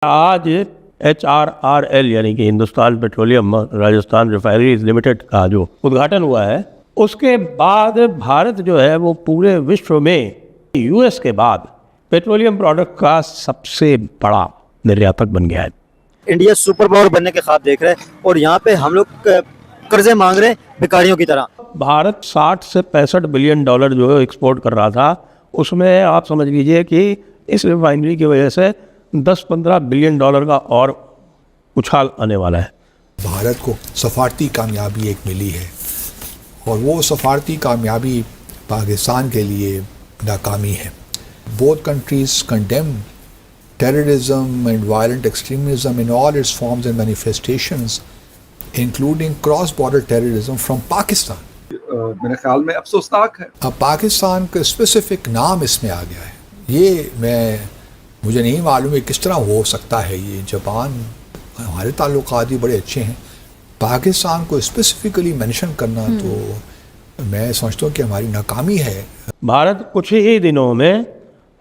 आज HRRL यानी कि Hindustan petroleum Rajasthan refineries limited का जो उद्घाटन हुआ है, उसके बाद भारत जो है वो पूरे विश्व में यूएस के बाद पेट्रोलियम प्रोडक्ट का सबसे बड़ा निर्यातक बन गया है। इंडिया सुपर पावर बनने के ख्वाब देख रहे हैं और यहाँ पे हम लोग कर्जे मांग रहे हैं भिखारियों की तरह। भारत 60 से 65 बिलियन डॉलर जो है एक्सपोर्ट कर रहा था, उसमें आप समझ लीजिए कि इस रिफाइनरी की वजह से 10-15 बिलियन डॉलर का और उछाल आने वाला है। भारत को सफारती कामयाबी एक मिली है और वो सफारती कामयाबी पाकिस्तान के लिए नाकामी है। Both countries condemn terrorism and violent extremism in all its forms and manifestations, including cross-border terrorism from Pakistan. मेरे ख्याल में अफसोसनाक है। अब पाकिस्तान का स्पेसिफिक नाम इसमें आ गया है। ये मुझे नहीं मालूम है किस तरह हो सकता है। ये जापान हमारे ताल्लुकात भी बड़े अच्छे हैं, पाकिस्तान को स्पेसिफिकली मेंशन करना तो मैं समझता हूँ कि हमारी नाकामी है। भारत कुछ ही दिनों में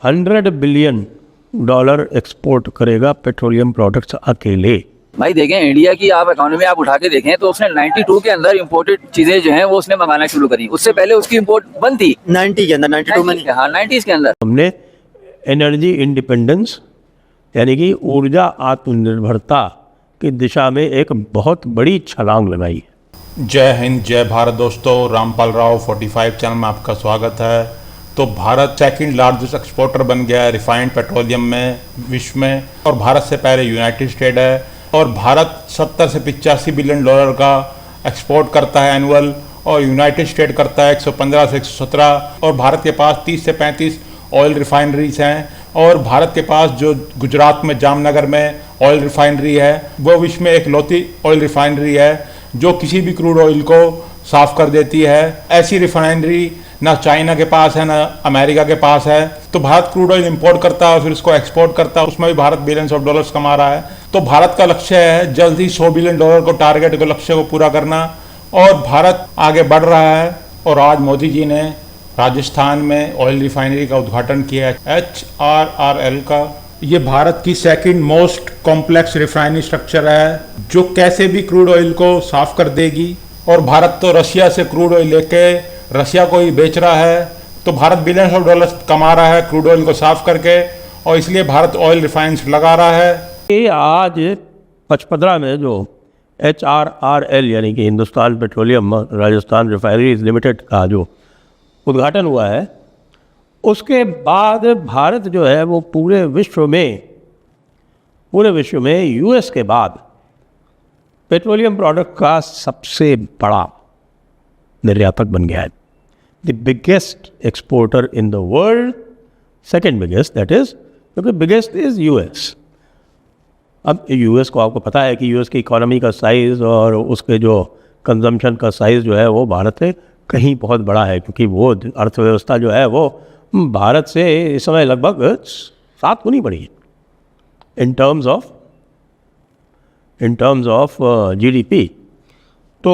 100 बिलियन डॉलर एक्सपोर्ट करेगा पेट्रोलियम प्रोडक्ट्स अकेले। भाई देखें, इंडिया की आप इकोनॉमी आप उठा के देखें तो उसने 92 के अंदर इंपोर्टेड चीजें जो हैं वो उसने मंगाना शुरू करी। उससे पहले उसकी इंपोर्ट बंद थी 90 के अंदर, 92 में। हाँ, 90s के अंदर हमने एनर्जी इंडिपेंडेंस यानी कि ऊर्जा आत्मनिर्भरता की दिशा में एक बहुत बड़ी छलांग लगाई है। जय हिंद, जय भारत दोस्तों। रामपाल राव 45 चैनल में आपका स्वागत है। तो भारत सेकंड लार्जेस्ट एक्सपोर्टर बन गया है रिफाइंड पेट्रोलियम में विश्व में, और भारत से पहले यूनाइटेड स्टेट है। और भारत 70 से 85 बिलियन डॉलर का एक्सपोर्ट करता है एनुअल, और यूनाइटेड स्टेट करता है 115 से 117। और भारत के पास 30 से 35 ऑयल रिफाइनरीज हैं। और भारत के पास जो गुजरात में जामनगर में ऑयल रिफाइनरी है वो विश्व में एक लौती ऑयल रिफाइनरी है जो किसी भी क्रूड ऑयल को साफ कर देती है। ऐसी रिफाइनरी ना चाइना के पास है ना अमेरिका के पास है। तो भारत क्रूड ऑयल इंपोर्ट करता है और फिर उसको एक्सपोर्ट करता है, उसमें भी भारत बिलियंस ऑफ डॉलर्स कमा रहा है। तो भारत का लक्ष्य है जल्द ही 100 बिलियन डॉलर को टारगेट को लक्ष्य को पूरा करना, और भारत आगे बढ़ रहा है। और आज मोदी जी ने राजस्थान में ऑयल रिफाइनरी का उद्घाटन किया है, HRRL का। ये भारत की second most complex refinery structure है जो कैसे भी क्रूड ऑयल को साफ कर देगी। और भारत तो रशिया से क्रूड ऑयल लेके रशिया को ही बेच रहा है। तो भारत बिलियंस ऑफ डॉलर्स कमा रहा है क्रूड ऑयल को साफ करके, और इसलिए भारत ऑयल रिफाइनरीज लगा रहा है। ये आज 15 में जो HRRL यानी कि Hindustan petroleum Rajasthan refineries limited का जो उद्घाटन हुआ है, उसके बाद भारत जो है वो पूरे विश्व में यूएस के बाद पेट्रोलियम प्रोडक्ट का सबसे बड़ा निर्यातक बन गया है। The biggest exporter in the world, second biggest, that is, क्योंकि बिगेस्ट इज यूएस। अब यूएस को आपको पता है कि यूएस की इकोनॉमी का साइज़ और उसके जो कंजम्पशन का साइज़ जो है वो भारत से कहीं बहुत बड़ा है, क्योंकि वो अर्थव्यवस्था जो है वो भारत से इस समय लगभग 7 गुनी बड़ी है इन टर्म्स ऑफ GDP। तो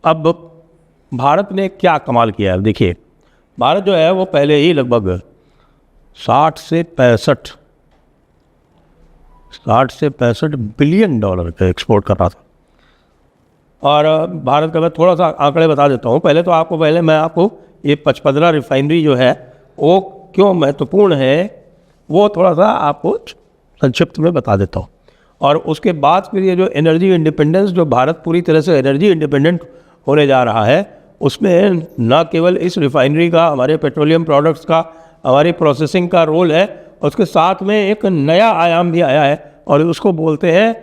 अब भारत ने क्या कमाल किया है, देखिए भारत जो है वो पहले ही लगभग 60 से 65 बिलियन डॉलर का एक्सपोर्ट कर रहा था। और भारत का मैं थोड़ा सा आंकड़े बता देता हूँ। पहले मैं आपको ये 15 रिफाइनरी जो है वो क्यों महत्वपूर्ण है वो थोड़ा सा आपको संक्षिप्त में बता देता हूँ। और उसके बाद फिर ये जो एनर्जी इंडिपेंडेंस, जो भारत पूरी तरह से एनर्जी इंडिपेंडेंट होने जा रहा है, उसमें न केवल इस रिफाइनरी का, हमारे पेट्रोलियम प्रोडक्ट्स का, हमारी प्रोसेसिंग का रोल है, उसके साथ में एक नया आयाम भी आया है और उसको बोलते हैं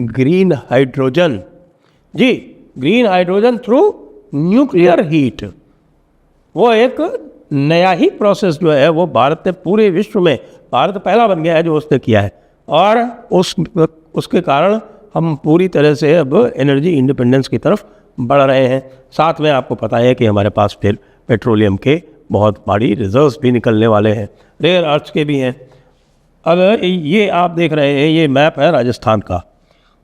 ग्रीन हाइड्रोजन। जी, green hydrogen through nuclear heat. वो एक नया ही प्रोसेस जो है वो भारत ने पूरे विश्व में, भारत पहला बन गया है जो उसने किया है, और उसके कारण हम पूरी तरह से अब एनर्जी इंडिपेंडेंस की तरफ बढ़ रहे हैं। साथ में आपको पता है कि हमारे पास फिर पेट्रोलियम के बहुत बड़ी रिजर्व्स भी निकलने वाले हैं, रेयर अर्थ्स के भी हैं। अब ये आप देख रहे हैं, ये मैप है राजस्थान का,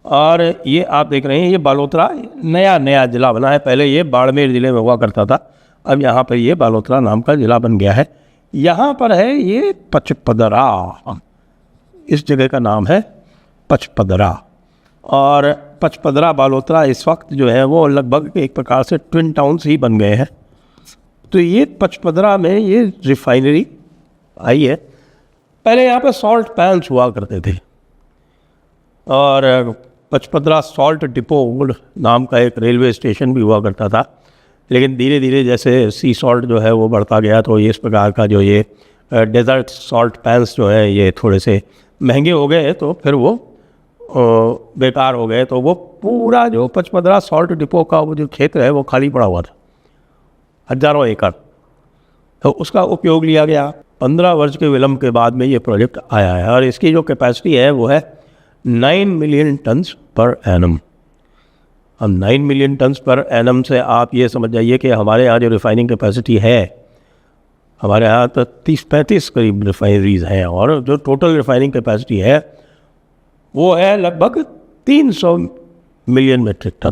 और ये आप देख रहे हैं ये बालोतरा नया ज़िला बना है। पहले ये बाड़मेर ज़िले में हुआ करता था, अब यहाँ पर ये बालोतरा नाम का ज़िला बन गया है। यहाँ पर है ये पचपदरा, इस जगह का नाम है पचपदरा। और पचपदरा बालोतरा इस वक्त जो है वो लगभग एक प्रकार से ट्विन टाउन्स ही बन गए हैं। तो ये पचपदरा में ये रिफाइनरी आई है। पहले यहाँ पे सॉल्ट पैंस हुआ करते थे और पचपदरा सॉल्ट डिपो नाम का एक रेलवे स्टेशन भी हुआ करता था, लेकिन धीरे धीरे जैसे सी सॉल्ट जो है वो बढ़ता गया तो ये इस प्रकार का जो ये डेजर्ट सॉल्ट पैंस जो है ये थोड़े से महंगे हो गए, तो फिर वो बेकार हो गए। तो वो पूरा जो पचपदरा सॉल्ट डिपो का वो जो क्षेत्र है वो खाली पड़ा हुआ था, हजारों एकड़, तो उसका उपयोग लिया गया। 15 वर्ष के विलम्ब के बाद में ये प्रोजेक्ट आया है और इसकी जो कैपेसिटी है वो है 9 मिलियन टन्स पर एनम। हम 9 मिलियन टन्स पर एनम से आप ये समझ जाइए कि हमारे यहाँ जो रिफाइनिंग कैपेसिटी है, हमारे यहाँ तो 30-35 करीब रिफाइनरीज हैं और जो टोटल रिफाइनिंग कैपेसिटी है वो है लगभग 300 मिलियन मेट्रिक टन।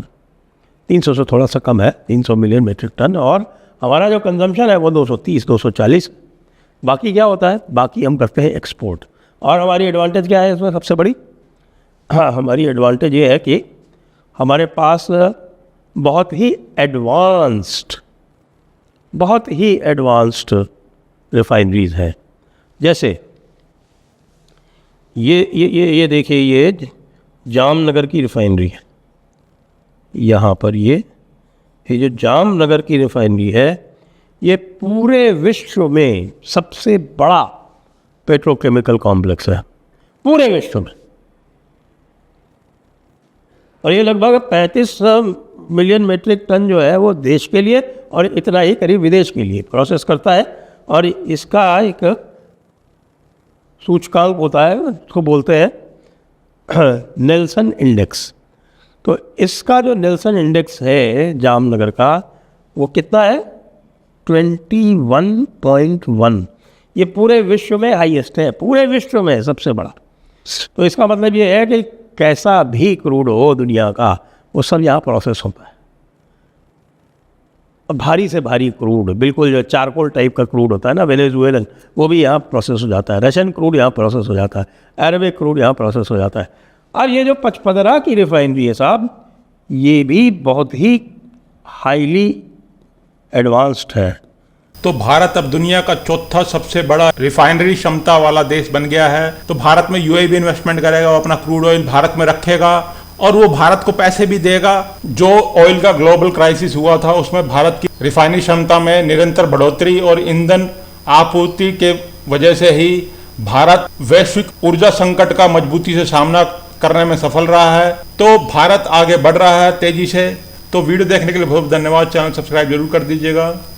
300 से थोड़ा सा कम है, 300 मिलियन मेट्रिक टन। और हमारा जो कंजम्पशन है वो 230-240। बाकी क्या होता है, बाकी हम करते हैं एक्सपोर्ट। और हमारी एडवांटेज क्या है इसमें सबसे बड़ी? हाँ, हमारी एडवांटेज ये है कि हमारे पास बहुत ही एडवांस्ड रिफाइनरीज हैं। जैसे ये देखिए, ये जामनगर की रिफाइनरी है। यहाँ पर ये जो जामनगर की रिफाइनरी है ये पूरे विश्व में सबसे बड़ा पेट्रोकेमिकल कॉम्प्लेक्स है पूरे विश्व में, और ये लगभग 35 मिलियन मेट्रिक टन जो है वो देश के लिए और इतना ही करीब विदेश के लिए प्रोसेस करता है। और इसका एक सूचकांक होता है, उसको बोलते हैं नेल्सन इंडेक्स। तो इसका जो नेल्सन इंडेक्स है जामनगर का वो कितना है? 21.1। ये पूरे विश्व में हाईएस्ट है, पूरे विश्व में सबसे बड़ा। तो इसका मतलब ये है कि कैसा भी क्रूड हो दुनिया का वो सब यहाँ प्रोसेस होता है। भारी से भारी क्रूड, बिल्कुल जो चारकोल टाइप का क्रूड होता है ना वेनेजुएलन, वो भी यहाँ प्रोसेस हो जाता है। रशियन क्रूड यहाँ प्रोसेस हो जाता है, अरबिक क्रूड यहाँ प्रोसेस हो जाता है। और ये जो पचपदरा की रिफाइनरी है साहब, ये भी बहुत ही हाईली एडवांस्ड है। तो भारत अब दुनिया का चौथा सबसे बड़ा रिफाइनरी क्षमता वाला देश बन गया है। तो भारत में यूएई भी इन्वेस्टमेंट करेगा, वो अपना क्रूड ऑयल भारत में रखेगा और वो भारत को पैसे भी देगा। जो ऑयल का ग्लोबल क्राइसिस हुआ था उसमें भारत की रिफाइनरी क्षमता में निरंतर बढ़ोतरी और ईंधन आपूर्ति के वजह से ही भारत वैश्विक ऊर्जा संकट का मजबूती से सामना करने में सफल रहा है। तो भारत आगे बढ़ रहा है तेजी से। तो वीडियो देखने के लिए बहुत धन्यवाद। चैनल सब्सक्राइब जरूर कर दीजिएगा।